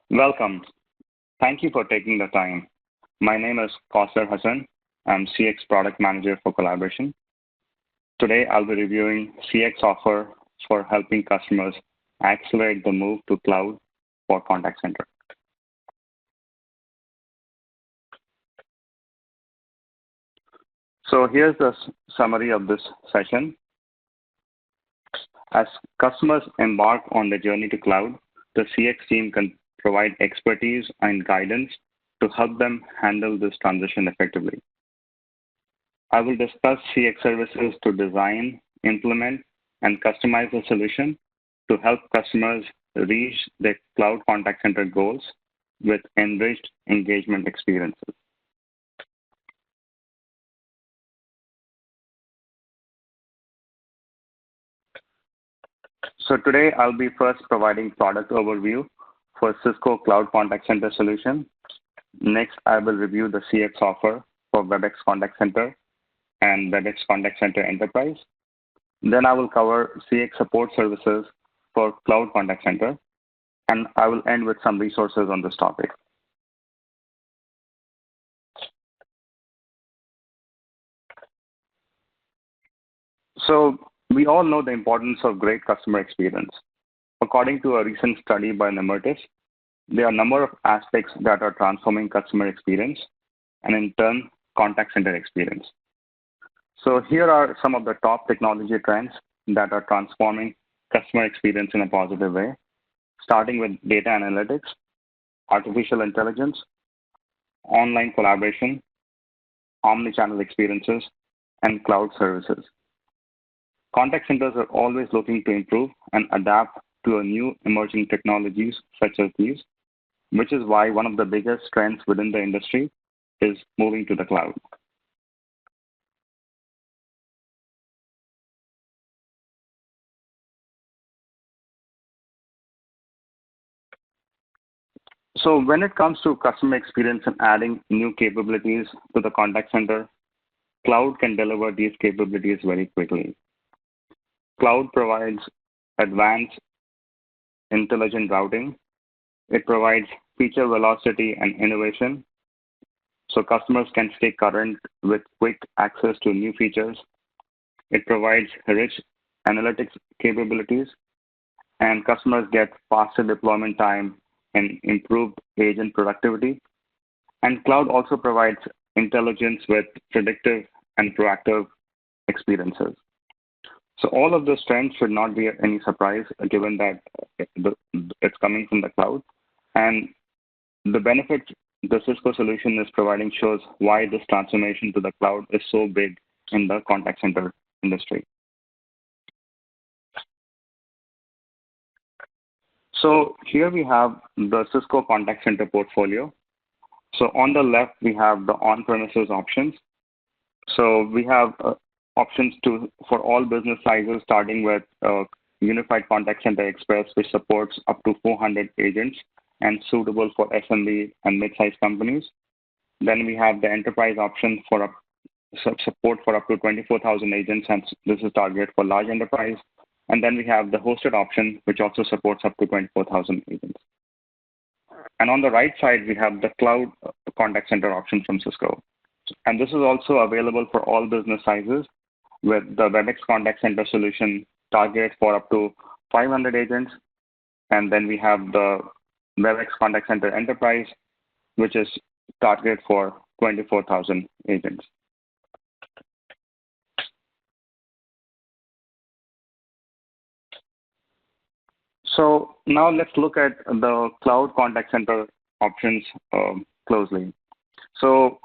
Welcome. Thank you for taking the time. My name is Kausar Hassan. I'm CX Product Manager for Collaboration. Today, I'll be reviewing CX offer for helping customers accelerate the move to cloud for contact center. So here's the summary of this session. As customers embark on the journey to cloud, the CX team can provide expertise and guidance to help them handle this transition effectively. I will discuss CX services to design, implement, and customize the solution to help customers reach their cloud contact center goals with enriched engagement experiences. So today I'll be first providing product overview for Cisco Cloud Contact Center solution. Next, I will review the CX offer for Webex Contact Center and Webex Contact Center Enterprise. Then I will cover CX support services for Cloud Contact Center, and I will end with some resources on this topic. So we all know the importance of great customer experience. According to a recent study by Nemertis, there are a number of aspects that are transforming customer experience and in turn, contact center experience. So here are some of the top technology trends that are transforming customer experience in a positive way, starting with data analytics, artificial intelligence, online collaboration, omnichannel experiences, and cloud services. Contact centers are always looking to improve and adapt to a new emerging technologies such as these, which is why one of the biggest trends within the industry is moving to the cloud. So when it comes to customer experience and adding new capabilities to the contact center, cloud can deliver these capabilities very quickly. Cloud provides advanced intelligent routing. It provides feature velocity and innovation, so customers can stay current with quick access to new features. It provides rich analytics capabilities, and customers get faster deployment time and improved agent productivity. And cloud also provides intelligence with predictive and proactive experiences. So all of those trends should not be any surprise given that it's coming from the cloud. And the benefit the Cisco solution is providing shows why this transformation to the cloud is so big in the contact center industry. So here we have the Cisco contact center portfolio. So on the left, we have the on-premises options. So we have options for all business sizes, starting with Unified Contact Center Express, which supports up to 400 agents and suitable for SMB and mid-sized companies. Then we have the enterprise option for support for up to 24,000 agents, and this is targeted for large enterprise. And then we have the hosted option, which also supports up to 24,000 agents. And on the right side, we have the cloud contact center option from Cisco. And this is also available for all business sizes, with the Webex contact center solution targeted for up to 500 agents. And then we have the Webex contact center enterprise, which is targeted for 24,000 agents. So now let's look at the cloud contact center options closely. So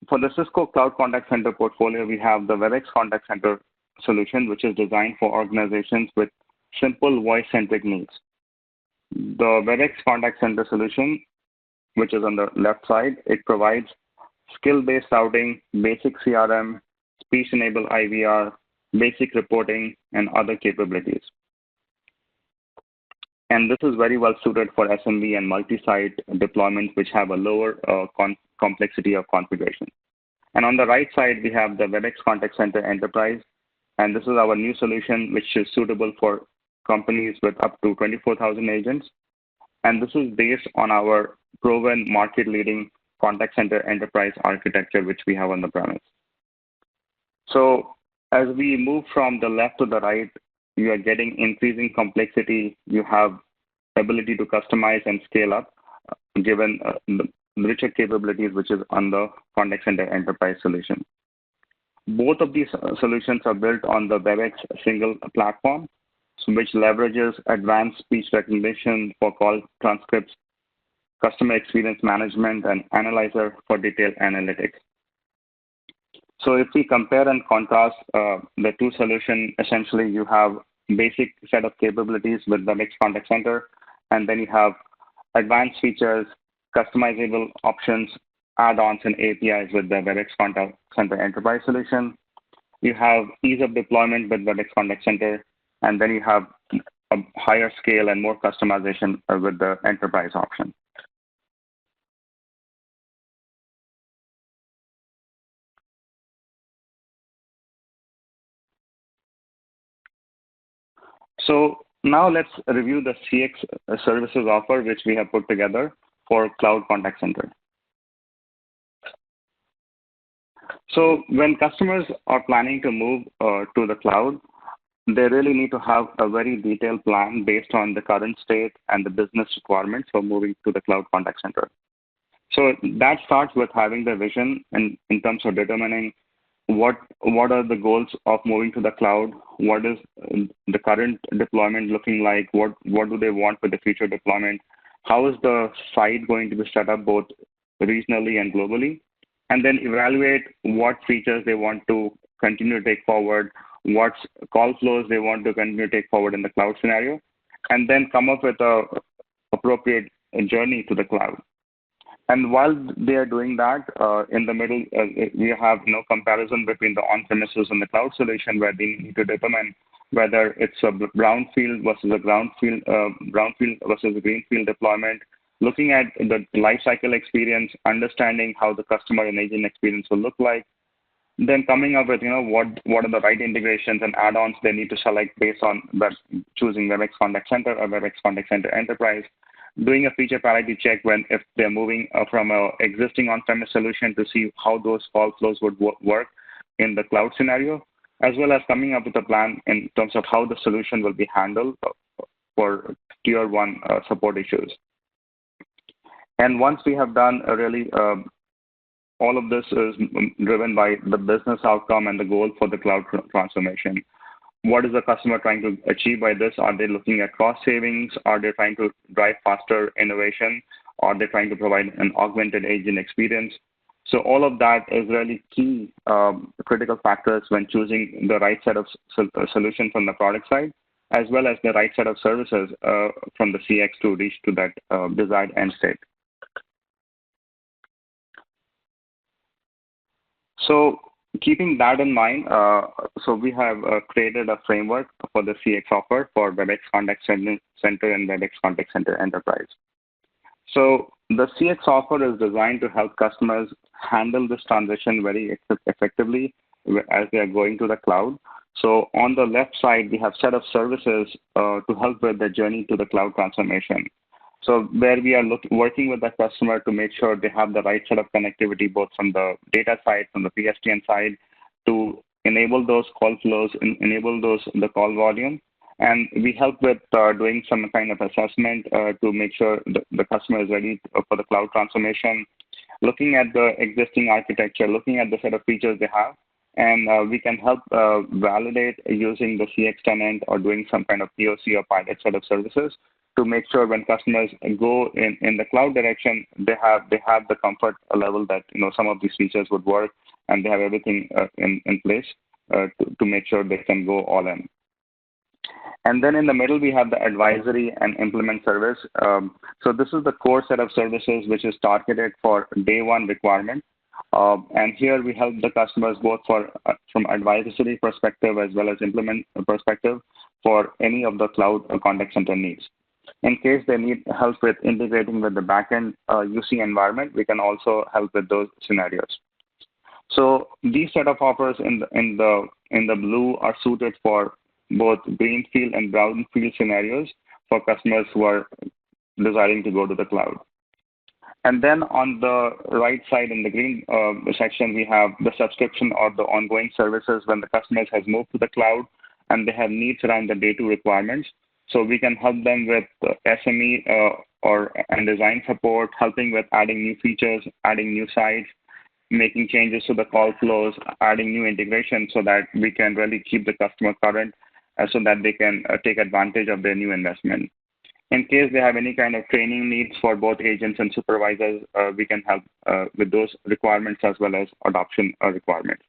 for the Cisco Cloud Contact Center portfolio, we have the Webex Contact Center solution, which is designed for organizations with simple voice-centric needs. The Webex Contact Center solution, which is on the left side, it provides skill-based routing, basic CRM, speech-enabled IVR, basic reporting, and other capabilities. And this is very well suited for SMB and multi-site deployments, which have a lower complexity of configuration. And on the right side, we have the Webex Contact Center Enterprise. And this is our new solution, which is suitable for companies with up to 24,000 agents. And this is based on our proven market-leading contact center enterprise architecture, which we have on the premise. So as we move from the left to the right, you are getting increasing complexity. You have ability to customize and scale up, given the richer capabilities, which is on the contact center enterprise solution. Both of these solutions are built on the Webex single platform, which leverages advanced speech recognition for call transcripts, customer experience management, and analyzer for detailed analytics. So if we compare and contrast the two solutions, essentially you have basic set of capabilities with the Webex Contact Center, and then you have advanced features, customizable options, add-ons, and APIs with the Webex Contact Center Enterprise solution. You have ease of deployment with Webex Contact Center, and then you have a higher scale and more customization with the enterprise option. So now let's review the CX services offer, which we have put together for cloud contact center. So when customers are planning to move to the cloud, they really need to have a very detailed plan based on the current state and the business requirements for moving to the cloud contact center. So that starts with having the vision in terms of determining what are the goals of moving to the cloud, what is the current deployment looking like, what do they want with the future deployment, how is the site going to be set up both regionally and globally, and then evaluate what features they want to continue to take forward, what call flows they want to continue to take forward in the cloud scenario, and then come up with a appropriate journey to the cloud. And while they are doing that, in the middle, we have no comparison between the on-premises and the cloud solution, where they need to determine whether it's a brownfield versus a brownfield versus a greenfield deployment, looking at the lifecycle experience, understanding how the customer and agent experience will look like, then coming up with what are the right integrations and add-ons they need to select based on that, choosing Webex Contact Center or Webex Contact Center Enterprise, doing a feature parity check if they're moving from a existing on-premise solution to see how those call flows would work in the cloud scenario, as well as coming up with a plan in terms of how the solution will be handled for tier one support issues. And once we have done all of this is driven by the business outcome and the goal for the cloud transformation. What is the customer trying to achieve by this? Are they looking at cost savings? Are they trying to drive faster innovation? Are they trying to provide an augmented agent experience? So all of that is really key critical factors when choosing the right set of solution from the product side, as well as the right set of services from the CX to reach to that desired end state. So keeping that in mind, so we have created a framework for the CX offer for Webex Contact Center and Webex Contact Center Enterprise. So the CX offer is designed to help customers handle this transition very effectively as they are going to the cloud. So on the left side, we have set of services to help with the journey to the cloud transformation. So where we are working with the customer to make sure they have the right set of connectivity, both from the data side, from the PSTN side, to enable those call flows, enable the call volume. And we help with doing some kind of assessment to make sure the customer is ready for the cloud transformation, looking at the existing architecture, looking at the set of features they have. And we can help validate using the CX tenant or doing some kind of POC or pilot set of services to make sure when customers go in the cloud direction, they have the comfort level that some of these features would work, and they have everything in place to make sure they can go all in. And then in the middle, we have the advisory and implement service. So this is the core set of services which is targeted for day one requirement. And here we help the customers both from advisory perspective as well as implement perspective for any of the cloud contact center needs. In case they need help with integrating with the backend UC environment, we can also help with those scenarios. So these set of offers in the blue are suited for both greenfield and brownfield scenarios for customers who are desiring to go to the cloud. And then on the right side in the green section, we have the subscription or the ongoing services when the customers has moved to the cloud and they have needs around the day two requirements. So we can help them with SME and design support, helping with adding new features, adding new sites, making changes to the call flows, adding new integration so that we can really keep the customer current so that they can take advantage of their new investment. In case they have any kind of training needs for both agents and supervisors, we can help with those requirements as well as adoption requirements.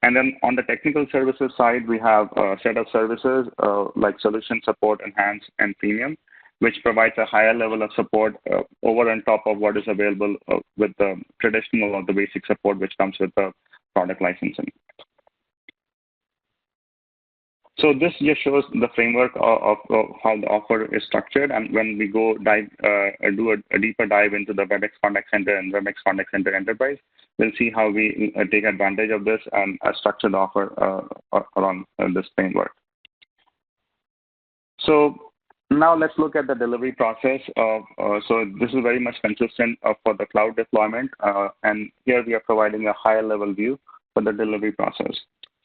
And then on the technical services side, we have a set of services like solution support, enhanced, and premium, which provides a higher level of support over and top of what is available with the traditional or the basic support which comes with the product licensing. So this just shows the framework of how the offer is structured. And when we go do a deeper dive into the Webex Contact Center and Webex Contact Center Enterprise, we'll see how we take advantage of this and structure the offer around this framework. So now let's look at the delivery process. So this is very much consistent for the cloud deployment. And here we are providing a higher level view for the delivery process.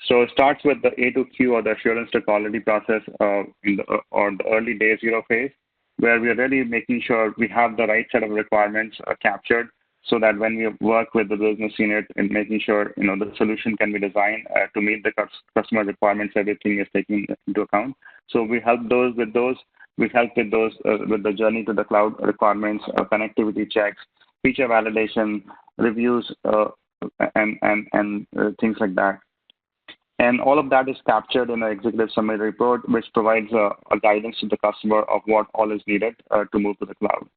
So it starts with the A to Q or the assurance to quality process or the early day zero phase, where we are really making sure we have the right set of requirements captured so that when we work with the business unit and making sure the solution can be designed to meet the customer requirements, everything is taken into account. So we help those with those. We help with those with the journey to the cloud requirements, connectivity checks, feature validation, reviews, and things like that. And all of that is captured in an executive summary report, which provides a guidance to the customer of what all is needed to move to the cloud.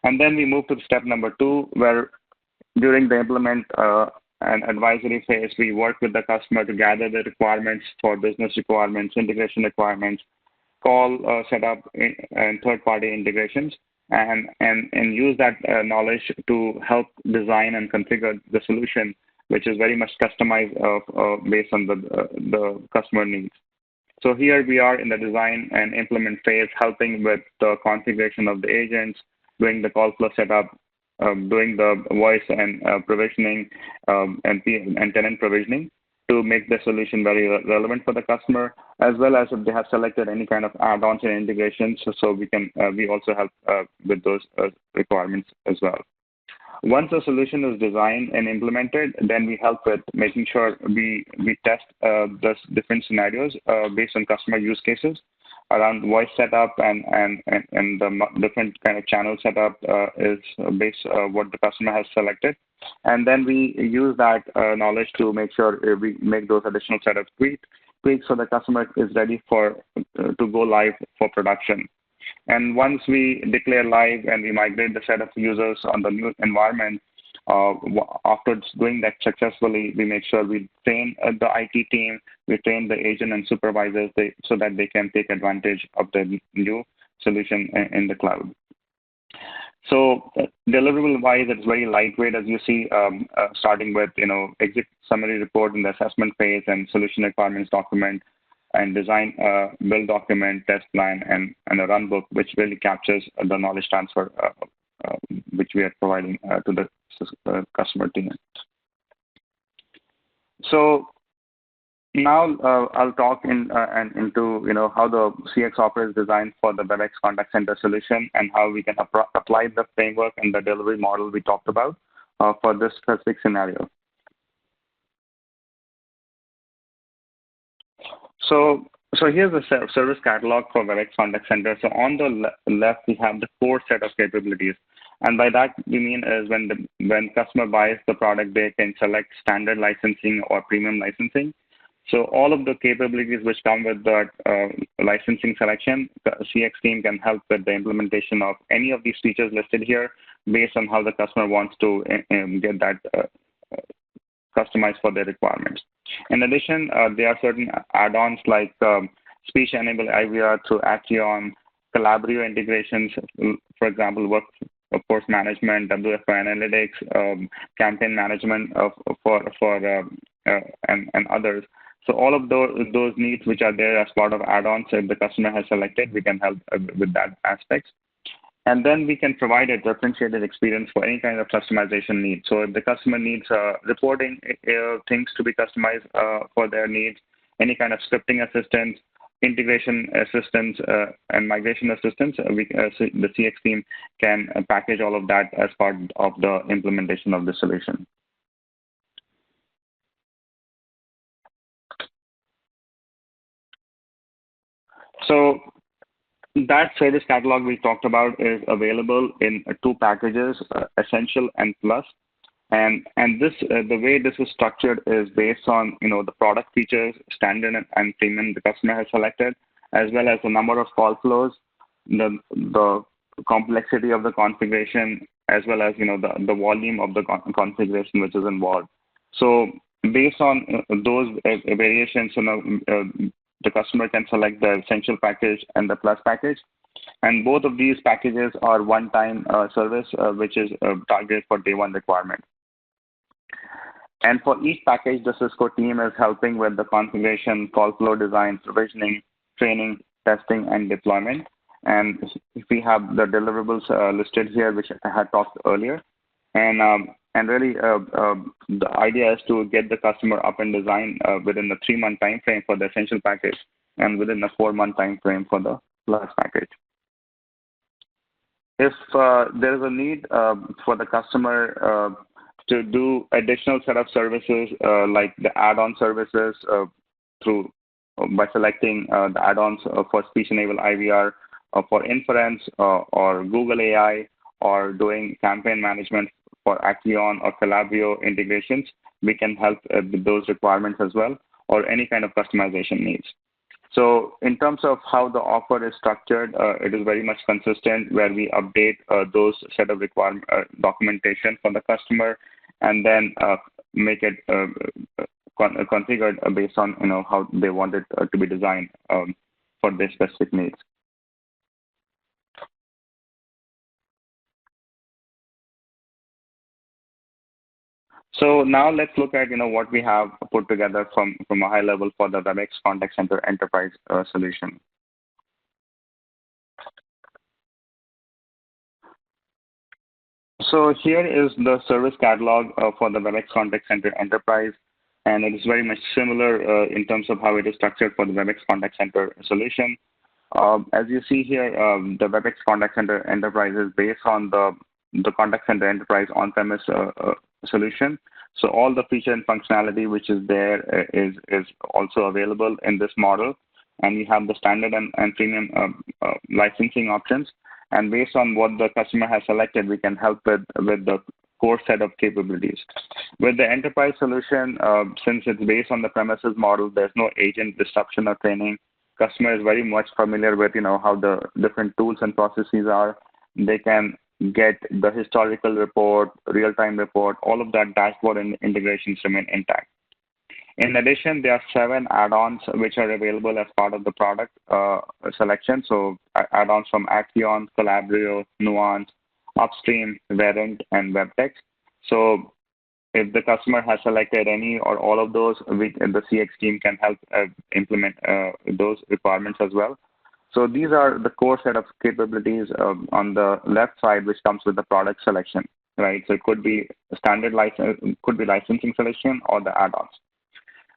And then we move to step number 2, where during the implement and advisory phase, we work with the customer to gather the requirements for business requirements, integration requirements, call setup, and third-party integrations, and use that knowledge to help design and configure the solution, which is very much customized based on the customer needs. So here we are in the design and implement phase, helping with the configuration of the agents, doing the call flow setup, doing the voice and provisioning and tenant provisioning to make the solution very relevant for the customer, as well as if they have selected any kind of add-ons and integrations, so we also help with those requirements as well. Once the solution is designed and implemented, then we help with making sure we test the different scenarios based on customer use cases around voice setup and the different kind of channel setup is based what the customer has selected. And then we use that knowledge to make sure we make those additional set of tweaks so the customer is ready to go live for production. And once we declare live and we migrate the set of users on the new environment, after doing that successfully, we make sure we train the IT team, we train the agent and supervisors so that they can take advantage of the new solution in the cloud. So deliverable-wise, it's very lightweight, as you see, starting with exit summary report in the assessment phase and solution requirements document, and design build document, test plan, and a run book, which really captures the knowledge transfer which we are providing to the customer team. So now I'll talk into how the CX offer is designed for the Webex Contact Center solution and how we can apply the framework and the delivery model we talked about for this specific scenario. So here's the service catalog for Webex Contact Center. So on the left, we have the core set of capabilities. And by that, we mean is when customer buys the product, they can select standard licensing or premium licensing. So all of the capabilities which come with that licensing selection, the CX team can help with the implementation of any of these features listed here based on how the customer wants to get that customized for their requirements. In addition, there are certain add-ons like speech-enabled IVR through Action, Calabrio integrations, for example, workforce management, WFO analytics, campaign management and others. So all of those needs which are there as part of add-ons, if the customer has selected, we can help with that aspect. And then we can provide a differentiated experience for any kind of customization needs. So if the customer needs reporting things to be customized for their needs, any kind of scripting assistance, integration assistance, and migration assistance, the CX team can package all of that as part of the implementation of the solution. So that service catalog we talked about is available in two packages, Essential and Plus. And this the way this is structured is based on the product features, standard and premium the customer has selected, as well as the number of call flows, the complexity of the configuration, as well as the volume of the configuration which is involved. So based on those variations, the customer can select the Essential package and the Plus package. And both of these packages are one-time service, which is targeted for day one requirement. And for each package, the Cisco team is helping with the configuration, call flow design, provisioning, training, testing, and deployment. And if we have the deliverables listed here, which I had talked earlier. And really, the idea is to get the customer up and design within the 3-month time frame for the Essential package and within the 4-month time frame for the Plus package. If there is a need for the customer to do additional set of services like the add-on services by selecting the add-ons for speech-enabled IVR, for inference, or Google AI, or doing campaign management for Acqueon or Calabrio integrations, we can help with those requirements as well, or any kind of customization needs. So in terms of how the offer is structured, it is very much consistent, where we update those set of documentation for the customer, and then make it configured based on how they want it to be designed for their specific needs. So now let's look at what we have put together from a high level for the Webex Contact Center Enterprise solution. So here is the service catalog for the Webex Contact Center Enterprise, and it is very much similar in terms of how it is structured for the Webex Contact Center solution. As you see here, the Webex Contact Center Enterprise is based on the Contact Center Enterprise on-premise solution. So all the feature and functionality which is there is also available in this model. And we have the standard and premium licensing options. And based on what the customer has selected, we can help with the core set of capabilities. With the enterprise solution, since it's based on the premises model, there's no agent disruption or training. Customer is very much familiar with how the different tools and processes are. They can get the historical report, real-time report, all of that dashboard and integrations remain intact. In addition, there are 7 add-ons which are available as part of the product selection. So add-ons from Acqueon, Calabrio, Nuance, Upstream, Verint, and WebText. So if the customer has selected any or all of those, the CX team can help implement those requirements as well. So these are the core set of capabilities on the left side, which comes with the product selection, right? So it could be a standard license, could be licensing selection, or the add-ons.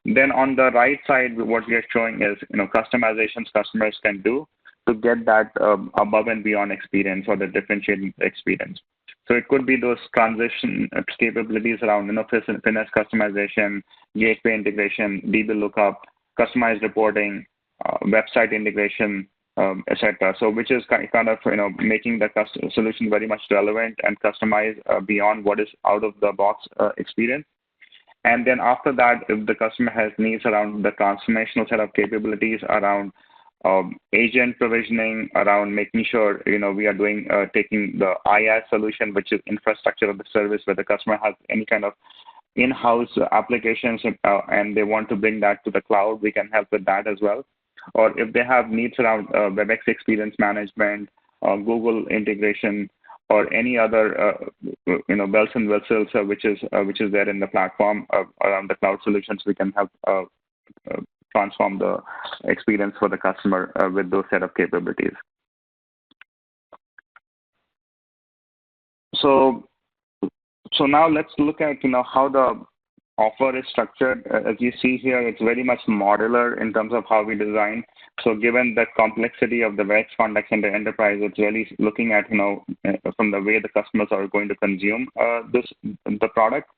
Then on the right side, what we are showing is customizations customers can do to get that above and beyond experience or the differentiated experience. So it could be those transition capabilities around finesse customization, gateway integration, DB lookup, customized reporting, website integration, etc. So which is kind of making the solution very much relevant and customized beyond what is out of the box experience. And then after that, if the customer has needs around the transformational set of capabilities around agent provisioning, around making sure we are doing taking the IaaS solution, which is infrastructure of the service, where the customer has any kind of in-house applications and they want to bring that to the cloud, we can help with that as well. Or if they have needs around Webex experience management, Google integration, or any other bells and whistles which is there in the platform around the cloud solutions, we can help transform the experience for the customer with those set of capabilities. So so now let's look at how the offer is structured. As you see here, it's very much modular in terms of how we design. So given the complexity of the Webex contact center enterprise, it's really looking at from the way the customers are going to consume the product.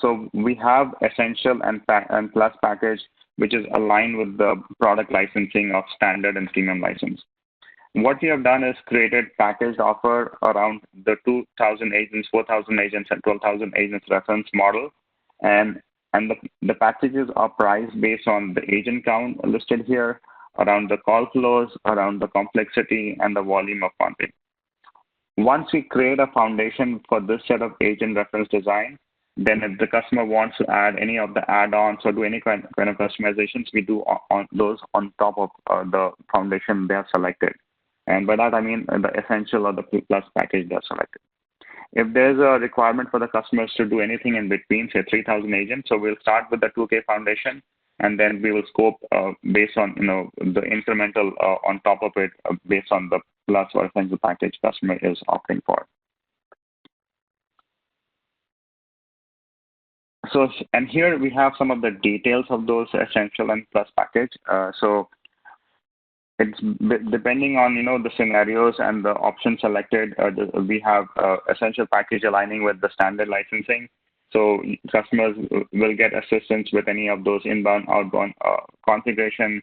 So we have Essential and Plus package, which is aligned with the product licensing of Standard and Premium license. What we have done is created packaged offer around the 2,000 agents, 4,000 agents, and 12,000 agents reference model, and the packages are priced based on the agent count listed here, around the call flows, around the complexity, and the volume of config. Once we create a foundation for this set of agent reference design, then if the customer wants to add any of the add-ons or do any kind of customizations, we do on those on top of the foundation they have selected. And by that, I mean the Essential or the Plus package they have selected. If there's a requirement for the customers to do anything in between, say 3,000 agents, so we'll start with the 2K foundation, and then we will scope based on the incremental on top of it based on the Plus or Essential package customer is opting for. So, and here we have some of the details of those Essential and Plus package. So it's depending on the scenarios and the options selected. We have Essential package aligning with the standard licensing. So customers will get assistance with any of those inbound, outbound configuration,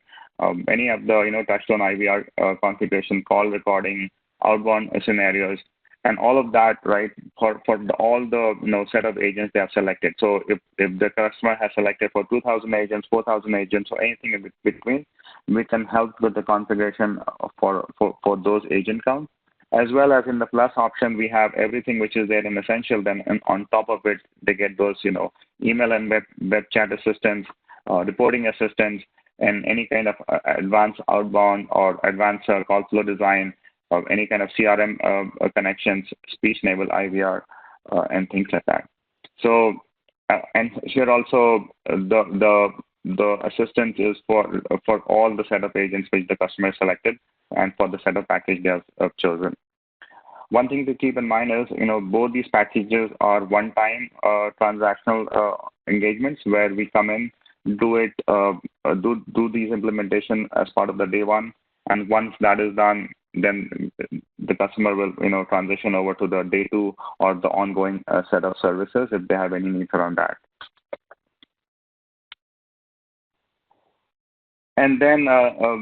any of the touchstone IVR configuration, call recording, outbound scenarios, and all of that, right, for all the set of agents they have selected. So if the customer has selected for 2,000 agents, 4,000 agents, or anything in between, we can help with the configuration for those agent counts. As well as in the Plus option, we have everything which is there in Essential. Then and on top of it, they get those email and web chat assistance, reporting assistance, and any kind of advanced outbound or advanced call flow design, or any kind of CRM connections, speech-enabled IVR, and things like that. So, and here also the assistance is for all the set of agents which the customer selected, and for the set of package they have chosen. One thing to keep in mind is, both these packages are one-time transactional engagements where we come in, do it, do these implementation as part of the day one, and once that is done, then the customer will, transition over to the day two or the ongoing set of services if they have any needs around that. And then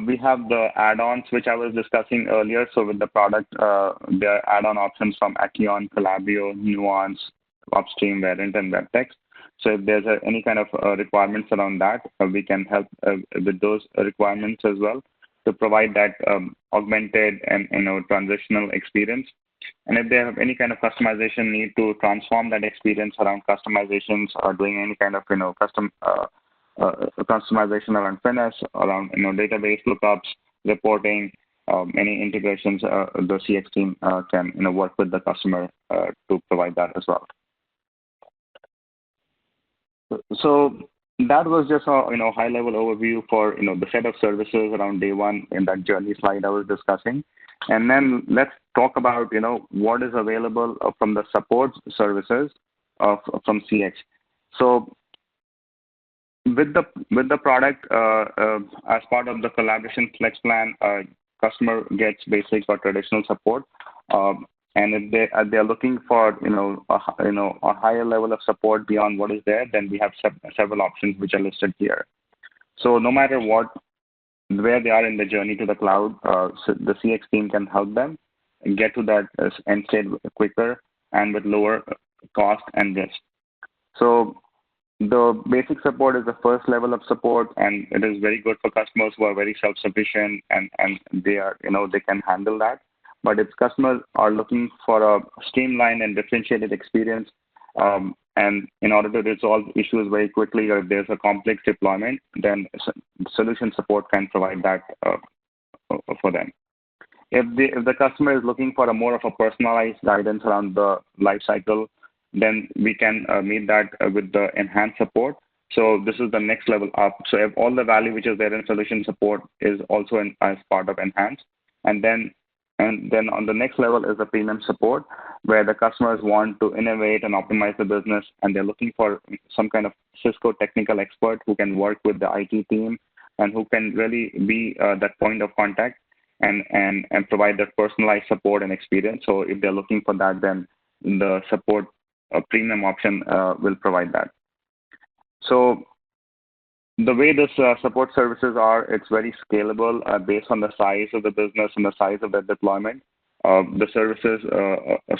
we have the add-ons, which I was discussing earlier. So with the product, there are add-on options from Acheon, Collabio, Nuance, Upstream, Variant, and WebText. So if there's any kind of requirements around that, we can help with those requirements as well to provide that augmented and transitional experience. And if they have any kind of customization need to transform that experience around customizations or doing any kind of custom customization around finesse, around database lookups, reporting, any integrations, the CX team can work with the customer to provide that as well. So that was just a high-level overview for the set of services around day one in that journey slide I was discussing, and then let's talk about what is available from the support services from CX. So with the product as part of the collaboration flex plan, customer gets basic or traditional support, and if they are looking for a higher level of support beyond what is there, then we have several options which are listed here. So no matter where they are in the journey to the cloud, so the CX team can help them get to that end state quicker and with lower cost and risk. So the basic support is the first level of support, and it is very good for customers who are very self-sufficient and they are they can handle that. But if customers are looking for a streamlined and differentiated experience, and in order to resolve issues very quickly, or if there's a complex deployment, then solution support can provide that for them. If the customer is looking for a more of a personalized guidance around the life cycle, then we can meet that with the enhanced support. So this is the next level up. So if all the value which is there in solution support is also as part of enhanced, and then And then on the next level is the premium support, where the customers want to innovate and optimize the business, and they're looking for some kind of Cisco technical expert who can work with the IT team and who can really be that point of contact and provide that personalized support and experience. So if they're looking for that, then the support premium option will provide that. So the way this support services are, it's very scalable based on the size of the business and the size of the deployment. The services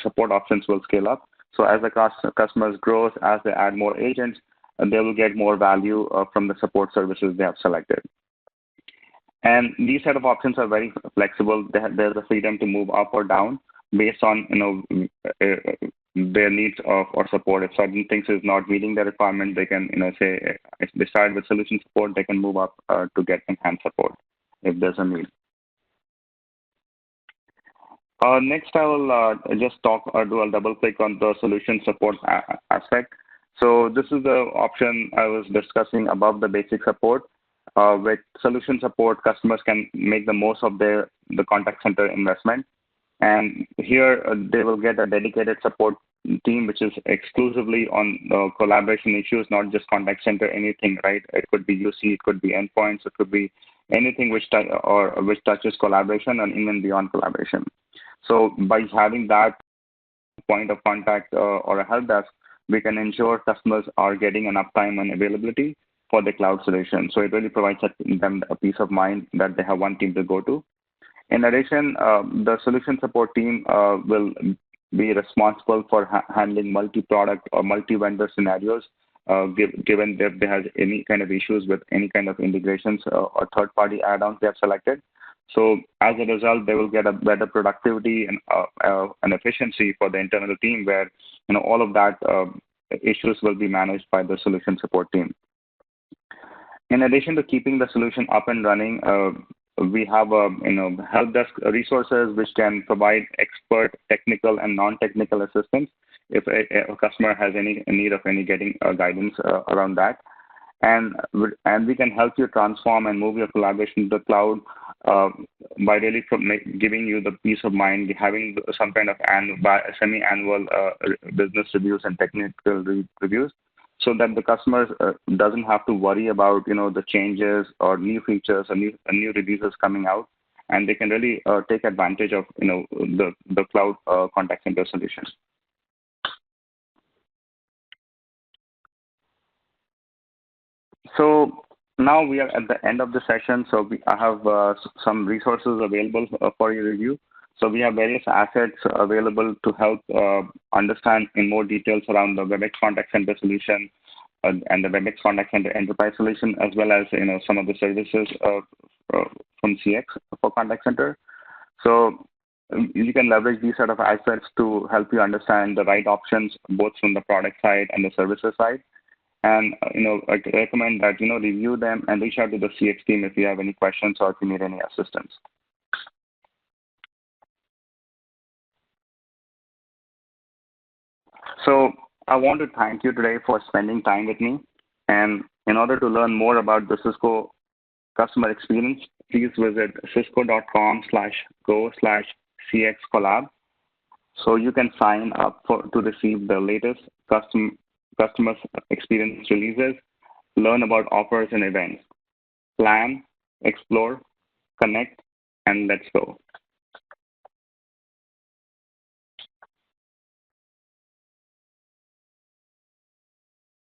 support options will scale up. So as the customers grow, as they add more agents, they will get more value from the support services they have selected. And these set of options are very flexible. There's a freedom to move up or down based on their needs or support. If certain things is not meeting their requirement, they can say if they start with solution support, they can move up to get enhanced support if there's a need. Next, I will just do a double click on the solution support aspect. So this is the option I was discussing above the basic support. With solution support, customers can make the most of the contact center investment. And here they will get a dedicated support team, which is exclusively on collaboration issues, not just contact center, anything, right? It could be UC, it could be endpoints, it could be anything which touches collaboration and even beyond collaboration. So by having that point of contact or a help desk, we can ensure customers are getting enough time and availability for the cloud solution. So it really provides them a peace of mind that they have one team to go to. In addition, the solution support team will be responsible for handling multi-product or multi-vendor scenarios, given that they have any kind of issues with any kind of integrations or third-party add-ons they have selected. So as a result, they will get a better productivity and efficiency for the internal team, where all of that issues will be managed by the solution support team. In addition to keeping the solution up and running, we have help desk resources which can provide expert technical and non-technical assistance if a customer has any need of getting guidance around that. And we can help you transform and move your collaboration to the cloud by really giving you the peace of mind, having some kind of semi-annual business reviews and technical reviews, so that the customer doesn't have to worry about the changes or new features or new releases coming out, and they can really take advantage of the cloud contact center solutions. So now we are at the end of the session. So I have some resources available for your review. So we have various assets available to help understand in more details around the Webex Contact Center solution and the Webex Contact Center Enterprise solution, as well as some of the services from CX for Contact Center. So you can leverage these sort of assets to help you understand the right options, both from the product side and the services side. And I recommend that review them and reach out to the CX team if you have any questions or if you need any assistance. So I want to thank you today for spending time with me. And in order to learn more about the Cisco customer experience, please visit cisco.com/go/CXcollab. So you can sign up to receive the latest customer experience releases, learn about offers and events, plan, explore, connect, and let's go.